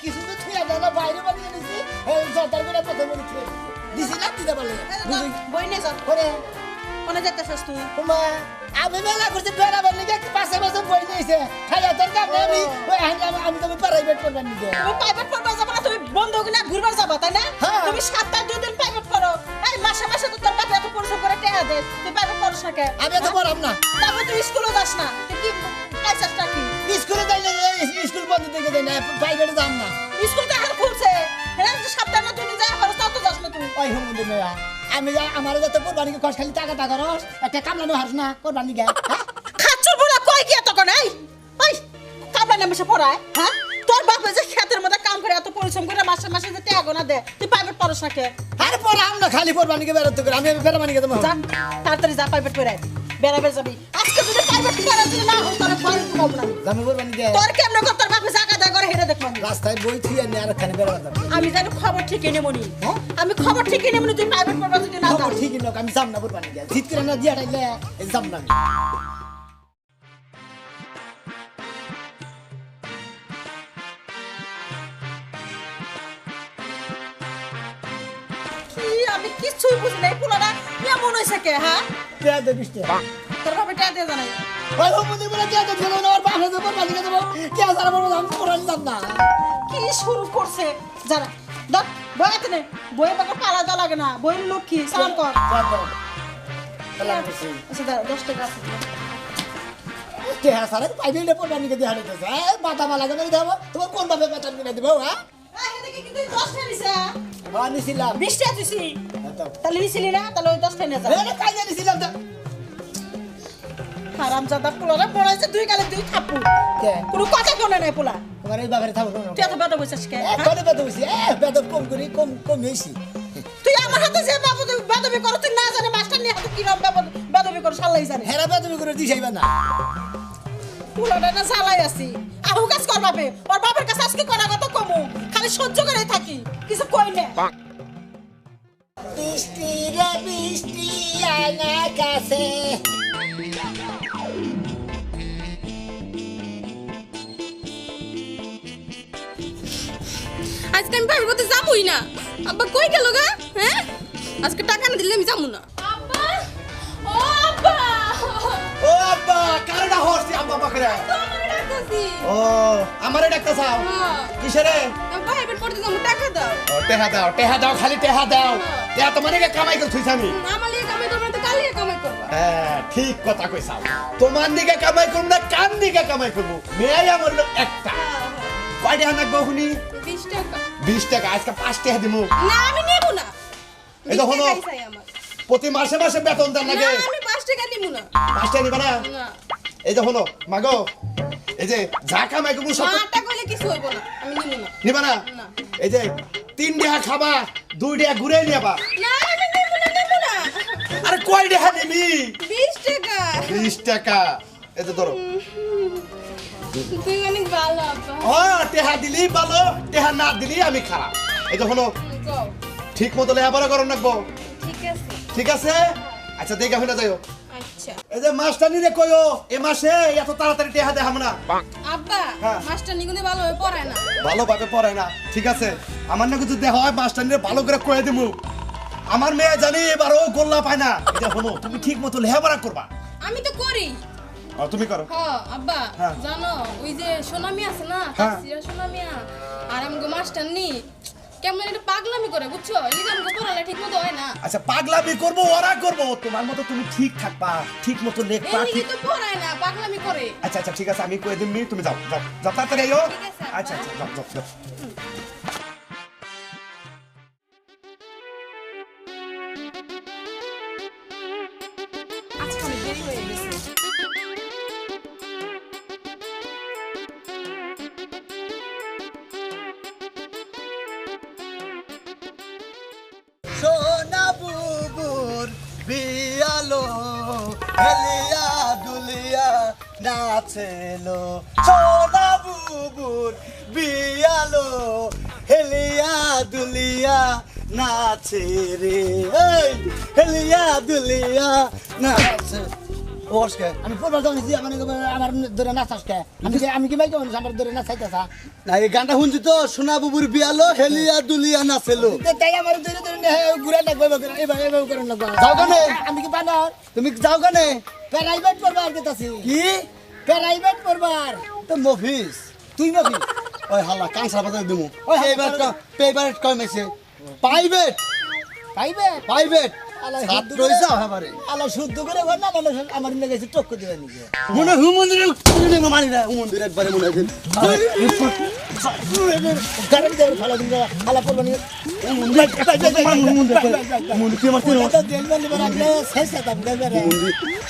কিছু তো থুয়া দেয় না বাইরে বানিয়ে নিছি জর্দার করে প্রথমে লিখে দিছি না দিতে পারলে বই নে যা করে কোনে যেতেছস তুই মা আমি মেলা করতে বেড়াবার লিগে পাশে পাশে বই নিয়েছে খাইয়া তোর কাম আমি ওই আমি তো প্রাইভেট করবার নিতে তুমি প্রাইভেট পড়বা যাবা না তুমি বন্ধ কিনা ঘুরবার যাবা তাই না তুমি সপ্তাহে 2 দিন প্রাইভেট করো এই মাসে মাসে তো তোর বাবা এত পরিশ্রম করে টাকা দেয় তুই প্রাইভেট পড়ছ না কে আমি তো পড়াম না তারপর তুই স্কুলে যাস না তুই কি কাইছস নাকি স্কুলে যাই না স্কুল বন্ধ থেকে দেয় না প্রাইভেটে যাম না স্কুল তো এখন খুলছে হ্যাঁ সপ্তাহে না 2 দিন যাই খরচ তাও তো যাস না তুই ওই হুমুন্দি মেয়া আমি যাই আমার যত কোরবানিকে কষ্ট খালি টাকা টাকা রস একটা কামলানো হারস না কোরবানি গে খাচ্চর বলা কই কি এত কোন এই ওই কামলা নামে সে পড়ায় হ্যাঁ তোর বাপ যে ক্ষেতের মধ্যে কাম করে এত পরিশ্রম করে মাসে মাসে যে টাকা গোনা দে তুই প্রাইভেট পড়ছ না কে আরে পড়াম না খালি কোরবানিকে বেরোতে করে আমি বেরোবানিকে দেবো যা তাড়াতাড়ি যা প্রাইভেট করে বেরাবে যাবি আজকে যদি প্রাইভেট করা যদি না হয় তাহলে ভয় কম না আমি কোরবানি গে তোর কেমন কর তোর বাপে জায়গা দা করে হেরে দেখব রাস্তায় বই থুয়ে নিয়ে আর খানে বেরোতে আমি জানি খবর ঠিকই নেমনি আমি খবর ঠিকই নেমনি তুই প্রাইভেট পড়বা যদি না যাও ঠিকই লোক আমি যাম না কোরবানি গে জিত করে না দিয়া টাইলে যাম না কি আমি কিছুই বুঝি নাই পোলাটা কেমন হইছে কে হ্যাঁ পেয়া দে বিশটা তোর বাপে টাকা দিয়ে জানাই ওই হুমুন্দি বলে কে তো ফেলো না আর বাপে তো কোরবানি গে দেবো কে সারা বড় আমি কোরবানি যাম না কি শুরু করছে জানা দেখ বই আছে নে বই বাকে পালা দা লাগে না বই লক্ষ্মী সালাম কর সালাম করছি আচ্ছা দাও 10 টাকা আছে কে সারা পাইলে কোরবানি গে দিয়া হাঁটতেছে মাথা মালা গে দেবো তোমার কোন বাপে বেতন কিনে দেবো হ্যাঁ এই এদিকে কিন্তু 10 টাকা নিছে নিছিলাম 20 টাকা দিছি তাহলে নিছিলি না তাহলে ওই 10 টাকা নিয়ে যা কাজ নিছিলাম তো হারামজাদা পোলারে বড়াইছে দুই গালে দুই থাপ্পু কে কোনো কথা কোনে নাই পোলা তোমার এই বাপের থাকবো না তুই এত বেদ বসছিস কে কত বেদ হইছি বেদ কম করি কম হইছি তুই আমার হাতে যে বাবু বেদবি করো তুই না জানে মাস্টার নিয়ে হাতে কি রব বেদবি করো শালাই জানে হেরা বেদ করে দিছাইবা না পোলাটা না জ্বালাই আছি আহু কাজ কর বাপে ওর বাপের কাছে আজকে করা কথা কমু খালি সহ্য করে থাকি কিছু কই না বৃষ্টি রে বৃষ্টি আয়না কাছে আজকে আমি ভাবির পথে যাবই না আব্বা কই গেল গা হ্যাঁ আজকে টাকা না দিলে আমি যাবো না আব্বা ও আব্বা ও আব্বা কারণা হরছি আব্বা পাকরে তোমারে ডাকতাছি ও আমারে ডাকতা চাও কিসেরে আমি ভাইবের পড়তে যাবো টাকা দাও ও টেহা দাও খালি টেহা দাও টেহা তো মানে কামাই করে থুইছ আমি আমার লিগে কামাই করবে না তো কালিয়ে কামাই করবা হ্যাঁ ঠিক কথা কইছাও তোমার দিকে কামাই করব না কান দিকে কামাই করব মেয়ে আমার হলো একটা কয় টাকা লাগবে শুনি 20 টাকা 20 টাকা আজকে 5 টাকা দিমু না আমি নেব না এই দেখো না প্রতি মাসে মাসে বেতন দেন লাগে না আমি 5 টাকা নিব না 5 টাকা নিবা না না এই দেখো না মাগো এই যে যা কামাই করব সব মাটা কইলে কিছু হইব না আমি নিব না নিবা না না এই যে 3 টাকা খাবা 2 টাকা ঘুরে নিবা না আমি নেব না আরে কয় টাকা নিবি 20 টাকা 20 টাকা এই যে ধরো তুই অনেক ভালো আব্বা ও টেহা দিলি ভালো টেহা না দিলি আমি খারাপ এই দেখো যাও ঠিক মতো লেখাপড়া করো নাকবো ঠিক আছে ঠিক আছে আচ্ছা দেখে হইনা যাইও আচ্ছা এই যে মাস্টারনি রে কইও এ মাসে এত তাড়াতাড়ি টেহা দেখাম না আব্বা হ্যাঁ। মাস্টার নিগুনে ভালো হয়ে পড়ায় না ভালোভাবে পড়ায় না ঠিক আছে আমার নাকি যদি দেখা হয় মাস্টারনি রে ভালো করে কয়ে দিমু আমার মেয়ে জানি এবারও গোল্লা পায় না এটা হলো তুমি ঠিক মতো লেখাপড়া করবা আমি তো করি তুমি করো হ্যাঁ আব্বা হ্যাঁ। জানো ওই যে সোনামি আছে না হ্যাঁ। তাফসিরা সোনামিয়া আর আমগো মাস্টার নি কেমন একটা পাগলামি করে বুঝছো লিগা আমগো পড়ালে ঠিক মতো হয় না আচ্ছা পাগলামি করবো ওরা করবো তোমার মতো তুমি ঠিক থাকবা ঠিক মতো লেখবা এই ঠিক তো পড়ায় না পাগলামি করে আচ্ছা আচ্ছা ঠিক আছে আমি কয়ে দিমনি তুমি যাও যাও যাও তাড়াতাড়ি আইও ঠিক আছে, আচ্ছা আচ্ছা যাও যাও যাও আজকে অনেক দেরি হয়ে গেছে সোনা বুবুর বিয়ালো হেলিয়া দুলিয়া নাচেলো সোনা বুবুর বিয়ালো হেলিয়া দুলিয়া নাচে রে এই হেলিয়া দুলিয়া নাচে ওরসকে আমি পড়বার যাওয়া নিছি আমার ধরে নাচাস কে আমি কি ভাই কেমন আমার ধরে নাচাইতেছা না এই গানটা শুনছি তো সোনা বুবুর বিয়ালো হেলিয়া দুলিয়া নাচেলো তাই আমার ধরে ধরে ঘুরে লাগবে এবার এবার করে লাগবে যাও কেনে? আমি কি বানার তুমি যাও কেনে প্রাইভেট পড়বার যেতেছি কি প্রাইভেট পড়বার তো মফিস তুই নাকি ওই হাল্লা কাঁচা বাজার দিমু ওই এইবার পেপারেট কমেছে প্রাইভেট প্রাইভেট প্রাইভেট আল্লাহ ছাত্র হইছে আমারে আল্লাহ শুদ্ধ করে বল না মানে আমার লেগেছে টক্ক দিবে নিজে মনে হুমন্দিরে মানি না হুমন্দির একবারে মনে হয় গাড়ি দেবে ফালা দিন ফালা পড়বা নিয়ে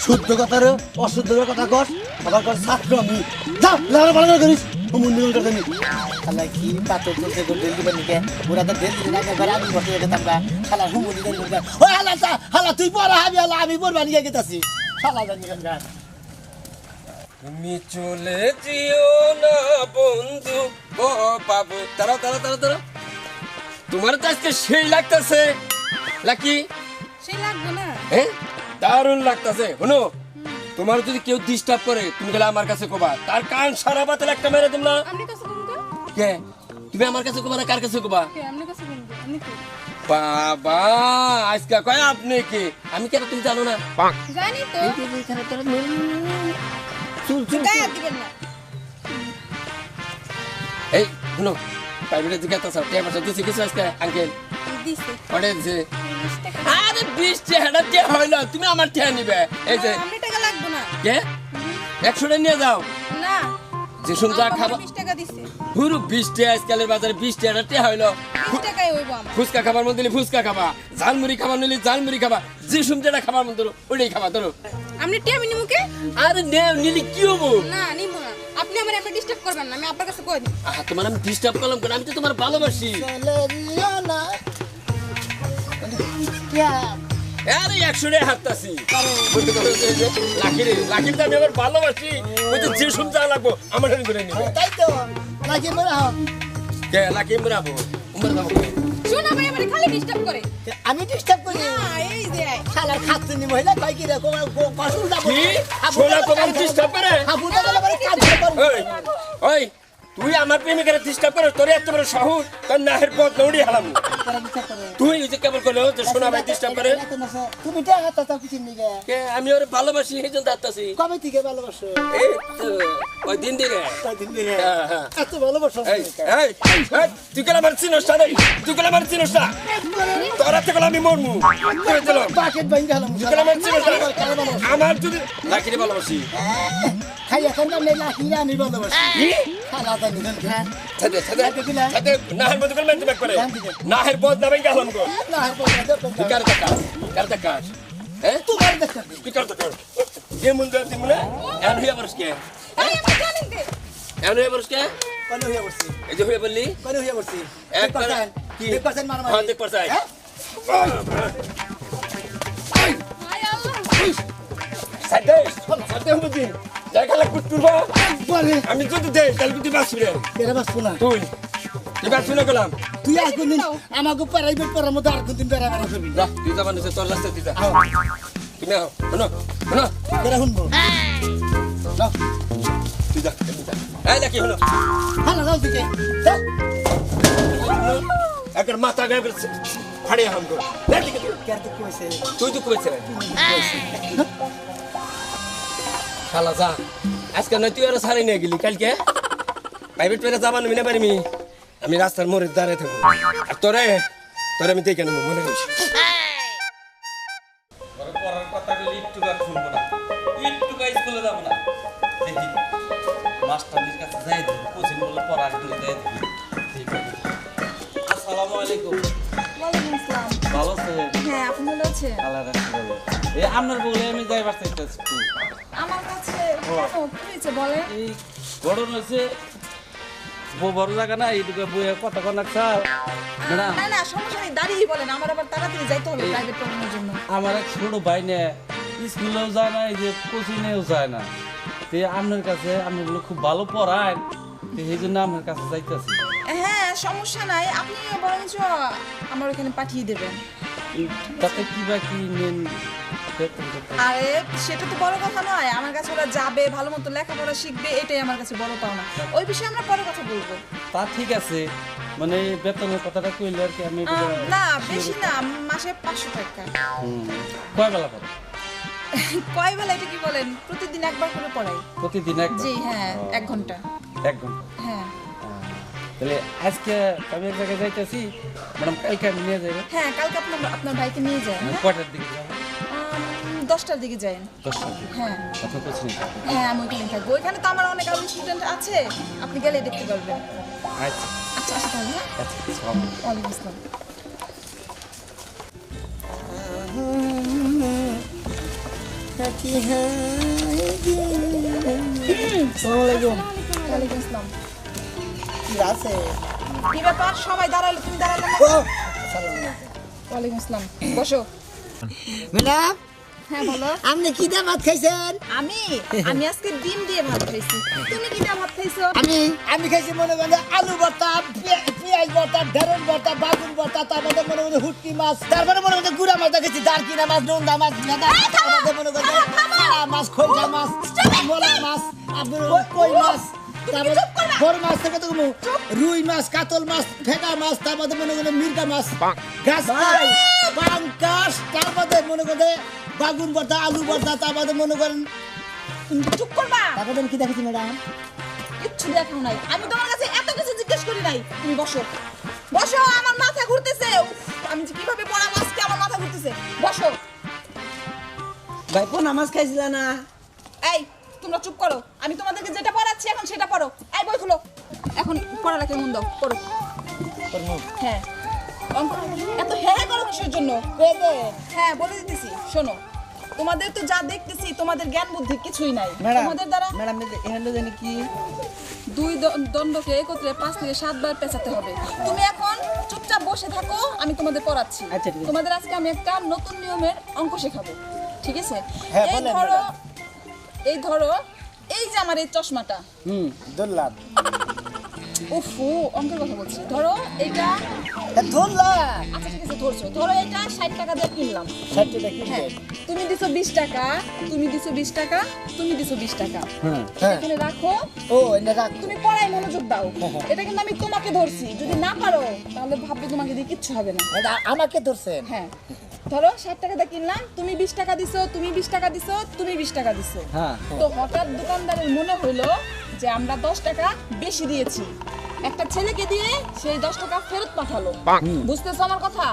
শুদ্ধ কথা রে অশুদ্ধ কথা কস আবার কর ছাত্র আমি যা লাগা ভালো করিস হুমন্দির কথা নি খালা কি পাতর করতে করতে দিবে নিকে ওরা তো দেন দিন আগে ঘরে আমি বসে যেতাম না খালা হুমুনি দেন করতে ওই হালা তুই পড়া হাবি হালা আমি পড়বা নিয়ে গেতাছি খালা জানি গান তুমি চলে যেও না বন্ধু ও বাবু তারা তারা তারা তারা তোমার তো আজকে সেই লাগতেছে লাকি সেই লাগবে না হ্যাঁ দারুণ লাগতেছে শোনো তোমার যদি কেউ ডিস্টার্ব করে তুমি গেলে আমার কাছে কোবা তার কান সারা বাতাল একটা মেরে দিম না আপনি কাছে কোন কে তুমি আমার কাছে কোবা না কার কাছে কোবা কে আপনি কাছে কোন আপনি কি বাবা আজকে কয় আপনি কি আমি কেন তুমি জানো না জানি তো চুল চুল গায়ে দিবেন না এই শোনো প্রাইভেটের দিকে তো সব টেপার দিছি কিছু আজকে আঙ্কেল দিছে পড়ে দিছে 20 টাকা আরে 20 টাকা কে হইলো তুমি আমার টাকা নিবে এই যে আপনি টাকা লাগবে না কে 100 টাকা নিয়ে যাও না যে শুনছা খাবা 20 টাকা দিছে পুরো 20 টাকা আজকালের বাজারে 20 টাকা টাকা হইলো 20 টাকাই হইব আমার ফুচকা খাবার মধ্যে দিলে ফুচকা খাবা ঝালমুড়ি খাবার নিলে ঝালমুড়ি খাবা যে শুনছেটা খাবার মধ্যে ওইটাই খাবা ধরো আপনি টিয়া মিনি মুকে আরে নে নিলে কি হবো না নিমু না আপনি আমার এমনি ডিস্টার্ব করবেন না আমি আপনার কাছে কই দিই তোমার আমি ডিস্টার্ব করলাম কেন আমি তো তোমার ভালোবাসি না আরে 100 টাকা হাততাছি লাকির তো আমি আবার ভালোবাসি ওই তো যে শুনতে লাগবো আমার হাতে করে নিবে তাই তো নাকি মনে হয় কে লাকি মরাবো উমর বাবু শোনা ভাই আমার খালি ডিস্টার্ব করে আমি ডিস্টার্ব করি না এই যে শালার খাচ্ছিনি মহিলা কই কি রে কসুল দাও কি সোনা তোমার ডিস্টার্ব করে হাবু দাদা বলে কাজ করব ওই ওই তুই আমার প্রেমিকের ডিস্টার্ব করে তোর এত বড় সাহস তোর নাহের পথ নড়ি হালাম তুই এই যে কেবল করলো যে সোনা ভাই ডিস্টার্ব করে তুমি টাকা তো কিছু নিগে কে আমি ওরে ভালোবাসি এই জন্য দাঁতাছি কবে থেকে ভালোবাসো এই তো ওই দিন দিকে কয়দিন থেকে হ্যাঁ হ্যাঁ এত ভালোবাসো এই এই এই, তুই কেন আমার চিনস না রে তুই কেন আমার চিনস না তোর হাতে গেলে আমি মরমু তুই চলো বাকেট বাইন গেলাম তুই কেন আমার চিনস না আমার যদি লাকিরে ভালোবাসি খাই এখন না লাকিরা আমি ভালোবাসি কি খালা জানি গান ছাদে ছাদে ছাদে নাহের মধ্যে করে মেনতে ব্যাক করে নাহের পথ না ভেঙে গেলাম গো না তুই কার কাজ হ্যাঁ তোমার দেখা তুই কার কে মন দে তুই মনে এন হইয়া বরসকে ভাই আমি জানি দে এন হইয়া বরসকে কোন হইয়া বসছি এই যে হইয়া বললি কোন হইয়া বসছি একবার কি 1% মারা হ্যাঁ দেখ পড়ছাই আয় আল্লাহ সাদে সাদে হবি জায়গা লাগবে তুরবা বলে আমি যদি দে তাহলে তুই বাসবি রে বেরা বাসবো না তুই বাসবি না গেলাম তুই আর কোনদিন আমাকে প্রাইভেট পড়ার মতো আর কোনদিন বেরা বেরা করবি যা তুই যাবা নিচে তোর রাস্তা তুই যা তুমি আও শোনো শোনো বেরা শুনবো না তুই যা এই দেখি শোনো ভালো যাও তুই একবার মাথা গায়ে করে ফাড়িয়ে হাম কর দেখি কেন তো কি হয়েছে তুই তো কইছে শালা যা আজকে নয় তুই আর সারি নিয়ে গেলি কালকে প্রাইভেট পেরে যাবা নবি না পারিমি আমি রাস্তার মোড়ে দাঁড়িয়ে থাকবো আর তোরে তোরে আমি দেখে নেবো মনে করিস পড়ার কথা বলি একটু আর শুনবো না একটু স্কুলে যাবো না দেখি মাস্টারের কাছে যাই দিই কোচিং বলে পড়া একটু যাই দিই আসসালামু আলাইকুম ওয়ালাইকুম আসসালাম। ভালো আছে হ্যাঁ, আপনি ভালো আছেন? আল্লাহ রাখি ভালো এই আপনার বলে আমি যাইবার চাইতেছি একটু আমার কাছে কেন? কি হয়েছে বলেন? এই গরম হয়েছে বড় জায়গা না এইটুকু বইয়ে কথা কন স্যার ম্যাডাম না না, সমস্যা নেই, দাঁড়িয়ে বলেন। আমার আবার তাড়াতাড়ি যাইতে হবে প্রাইভেট পড়ানোর জন্য। আমার এক ছোট ভাই নে স্কুলেও যায় না এই যে কোচিংয়েও যায় না তো আপনার কাছে আপনি বলে খুব ভালো পড়ায় তো এই জন্য আপনার কাছে যাইতেছি হ্যাঁ, সমস্যা নাই, আপনি বরঞ্চ আমার ওখানে পাঠিয়ে দেবেন। তাতে কি বা কি নেন আরে সেটা তো বড় কথা নয়, আমার কাছে ওরা যাবে ভালো মতো লেখাপড়া শিখবে, এটাই আমার কাছে বড় পাওনা। ওই বিষয়ে আমরা পরে কথা বলবো। তা ঠিক আছে, মানে বেতনের কথাটা কইলে আর কি আমি না বেশি না, মাসে 500 টাকা। কয় বেলা পড়ো? কয় বেলা এটা কি বলেন, প্রতিদিন একবার করে পড়াই। প্রতিদিন একবার? জি হ্যাঁ, 1 ঘন্টা। 1 ঘন্টা? হ্যাঁ তাহলে আজকে আমি এক জায়গায় যাইতেছি, ম্যাডাম কালকে আমি নিয়ে যাবো। হ্যাঁ, কালকে আপনার ভাইকে নিয়ে যান। কয়টার দিকে যাবো? 10টার দিকে যান। 10টার দিকে? হ্যাঁ আপনার কোচিং? হ্যাঁ, আমি ওইখানে থাকবো। ওইখানে তো আমার অনেক আরো স্টুডেন্ট আছে, আপনি গেলে দেখতে পারবেন। আচ্ছা আচ্ছা আসা তাহলে। হ্যাঁ, আচ্ছা, আসসালামু আলাইকুম। ওয়ালাইকুম আসসালাম। ওয়ালাইকুম আসসালাম। কি আছে কি ব্যাপার, সবাই দাঁড়ালে তুমি দাঁড়ালে না? ও ওয়ালাইকুম আসসালাম, বসো। ম্যাডাম হ্যাঁ বলো। আপনি কি দিয়ে ভাত খাইছেন? আমি আজকে ডিম দিয়ে ভাত খাইছি। তুমি কি দিয়ে ভাত খাইছো? আমি খাইছি মনে করেন আলু ভর্তা, পেঁয়াজ ভর্তা, ঢেঁড়স ভর্তা, বাগুন ভর্তা, তারপরে মনে করেন হুটকি মাছ, তারপরে মনে করেন গুড়া মাছ দেখেছি, দারকিনা মাছ, নোন্দা মাছ, ভেদা মাছ, তারপরে মনে করেন চারা মাছ, খোঁজা মাছ, মোলা মাছ, আপনার কই মাছ, তারপরে বড় মাছ থেকে তো রুই মাছ, কাতল মাছ, ফেকা মাছ, তারপরে মনে করেন মির্গা মাছ, গাছ পাঙ্কাশ, তারপরে মনে করেন বাগুন ভর্তা, আলু ভর্তা, তারপরে মনে করেন তুমি কি চুপ করবা? তারপরে কি দেখেছি ম্যাডাম? কিচ্ছু দেখাও নাই, আমি তোমার কাছে এত কিছু জিজ্ঞেস করি নাই। তুমি বসো বসো, আমার মাথা ঘুরতেছে। উফ, আমি যে কিভাবে পড়াবো আজকে, আমার মাথা ঘুরতেছে। বসো। ভাই পোনা মাছ খাইছিল না? এই তোমরা চুপ করো, আমি তোমাদেরকে যেটা পড়াচ্ছি এখন সেটা পড়ো। এই বই খুলো, এখন পড়ালেখা মন দাও, পড়ো। হ্যাঁ অঙ্ক এত হ্যাঁ করো কিসের জন্য? হ্যাঁ বলে দিতেছি, শোনো। তোমাদের তো যা দেখতেছি, তোমাদের জ্ঞান বুদ্ধি কিছুই নাই। তোমাদের দ্বারা ম্যাডাম এখানে জানি কি দুই দণ্ডকে একত্রে 5 থেকে 7 বার পেঁচাতে হবে। তুমি এখন চুপচাপ বসে থাকো, আমি তোমাদের পড়াচ্ছি। আচ্ছা, ঠিক আছে। তোমাদের আজকে আমি একটা নতুন নিয়মের অঙ্ক শেখাবো, ঠিক আছে? হ্যাঁ, এই বলেন, ধরো এই যে আমার এই চশমাটা। ধরলাম উফু, অঙ্কের কথা বলছি। ধরো এটা, ধরলাম আচ্ছা ঠিক আছে ধরছো। ধরো এটা 60 টাকা দিয়ে কিনলাম। 60 টাকা কিনবে। হ্যাঁ, তুমি দিছো 20 টাকা, তুমি দিছো 20 টাকা, তুমি দিছো 20 টাকা। হ্যাঁ এখানে রাখো। ও এটা রাখ। তুমি পড়ায় মনোযোগ দাও। এটা কিন্তু আমি তোমাকে ধরছি, যদি না পারো তাহলে ভাববে তোমাকে দিয়ে কিচ্ছু হবে না। এটা আমাকে ধরছেন? হ্যাঁ, ধরো 60 টাকা দিয়ে কিনলাম, তুমি 20 টাকা দিছো, তুমি 20 টাকা দিছো, তুমি 20 টাকা দিছো। হ্যাঁ তো হঠাৎ দোকানদারের মনে হইলো যে আমরা 10 টাকা বেশি দিয়েছি। একটা ছেলেকে দিয়ে সেই 10 টাকা ফেরত পাঠালো। বুঝতেছো আমার কথা?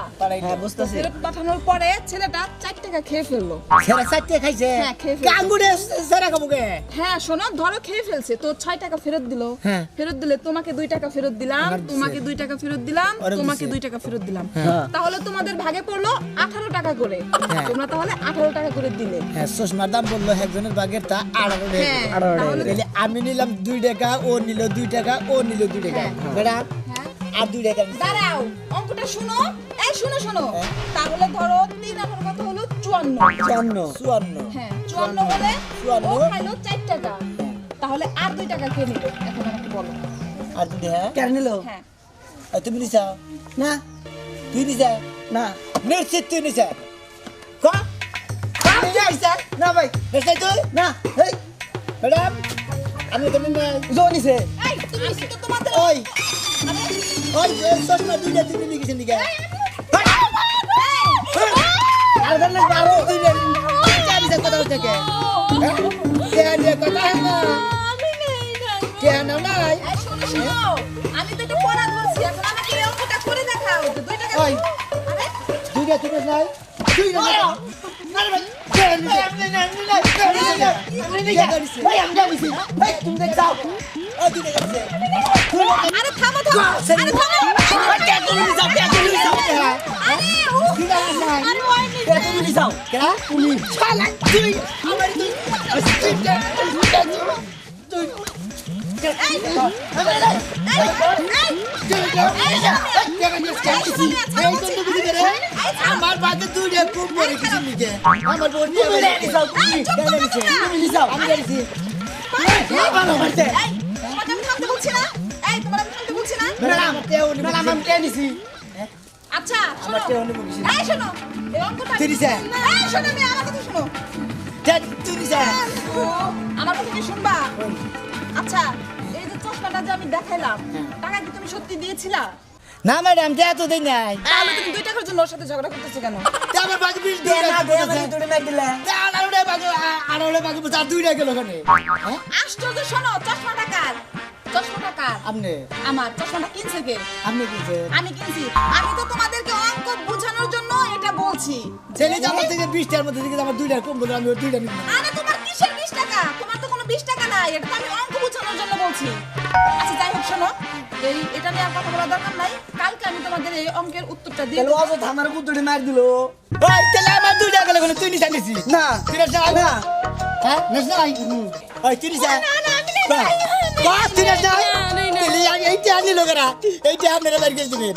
হ্যাঁ বুঝতেছি। ফেরত পাঠানোর পরে ছেলেটা 4 টাকা খেয়ে ফেললো। সেরা 60 টাকা খাইছে? হ্যাঁ, খেয়ে ফেলছে। কাঙ্গুরে সেরা কামুকে? হ্যাঁ শোনো, ধরো খেয়ে ফেলছে, তো 6 টাকা ফেরত দিল। হ্যাঁ। ফেরত দিলে তোমাকে 2 টাকা ফেরত দিলাম, আমার দিছে। তোমাকে 2 টাকা ফেরত দিলাম, ওরে তোমাকে দিছে। 2 টাকা ফেরত দিলাম। হ্যাঁ। তাহলে তোমাদের ভাগে পড়লো 18 টাকা করে। হ্যাঁ। তোমরা তাহলে 18 টাকা করে দিলে। হ্যাঁ চশমার দাম বললো একজনের বাগের তা 18 টাকা। হ্যাঁ, 18 টাকা। তাহলে- তাহলে আমি নিলাম 2 টাকা, ও নিল 2 টাকা, ও নিল 2 টাকা। ম্যাডাম হ্যাঁ, আর 2 টাকা নিছি। দাঁড়াও, অঙ্কটা শুনো। এই শোনো। হ্যাঁ। তাহলে ধরো 3 আর কত হলো 54। 54 হ্যাঁ 54 হলে 54 ও খাইলো 4 টাকা। তাহলে আর 2 টাকা কে নিল এখন আমাকে বলো। আর 2 টাকা কেন নিল? হ্যাঁ, আর তুমি নিছা না? তুই নিছা না? নিশ্চিত তুই নিছা? ক আমি নিছা না ভাই। নিছা তুই না? এই ম্যাডাম আমি তো নিনে জো নিছে। এই তুমি তো তোমাদের ওই ওই যে চশমা 2 টাকা তুমি নিছেন দিকে। আর ধরলে 12 তুই নিছে কথা থেকে। হ্যাঁ কে নিয়ে কথা না? আমি নেই না। কেন নাই? এই শোনো, আমি তো এটা পড়া ধরছি, এখন আমাকে এই অঙ্কটা করে দেখাও যে 2 টাকা। ওই আরে 2 টাকা তুমি নাই? 2 টাকা আরে ভাই কেন নিছে? আমি তুমি দেখ যাও। ও 2 টাকা নিছে। আরে থামো। আরে থামো। তুমি যাও, তুমি যাও। আরে ও ঠিক আছে নাই? আরে ওই নি। তুমি যাও। কেন? তুমি শালা তুই আমার তুই আমার বাদে তুই খুব বড় কিছু নিকে আমার বোন নিয়ে আমি জানিছি তোমাকে আমি থামতে বলছি না। এই তোমার আমি থামতে বলছি না। ম্যাডাম আমি কে নিছি আচ্ছা শোনো আমার টেহা নেবো কিসে? এই শোনো এই অঙ্কটা তুই দিছে? এই শোনো মেয়ে আমার কথা শোনো তুই দিছে? ও, আমার কথা কি শুনবা আচ্ছা এই যে চশমাটা যে আমি দেখাইলাম টাকা কি তুমি সত্যি দিয়েছিলা না ম্যাডাম টেহা তো দেই নাই। তাহলে তুমি 2 টাকার জন্য ওর সাথে ঝগড়া করতেছো কেন তে আমার বাকি বিল দিয়ে না দে আমি তোরে মার দিলে। তে আড়াউড়ে বাকি আর 2 টাকা গেল ওখানে। হ্যাঁ? আশ্চর্য শোনো চশমাটা কার আপনি আমার চশমাটা কিনছে কে আপনি কিনছে? আমি কিনছি আমি তো তোমাদেরকে অঙ্ক বোঝানোর জন্য এটা বলছি ছেলে যে আমার থেকে 20 টাকার মধ্যে থেকে আমার 2 টাকা কম বলে আমি ওই 2 টাকা নিব না। আরে তোমার কিসের 20 টাকা তোমার তো কোনো 20 টাকা নাই এটা তো আমি অঙ্ক বোঝানোর জন্য বলছি আচ্ছা যাই হোক শোনো এটা নিয়ে আর কথা বলার দরকার নাই কালকে আমি তোমাদের এই অঙ্কের উত্তরটা দিয়ে তাহলে দেবো। অযথা আমার কুতুড়ি মার দিল। ওই তাহলে আমার 2 টাকা গেল তুই নিছ নিছি। না তুই নিছ না। হ্যাঁ নিছ না। ওই তুই নিছ। না না আমি নাই বাস তুই নিছ না। তাহলে এইটা আনি লোকেরা এইটা আপনারা বের করে দিবেন।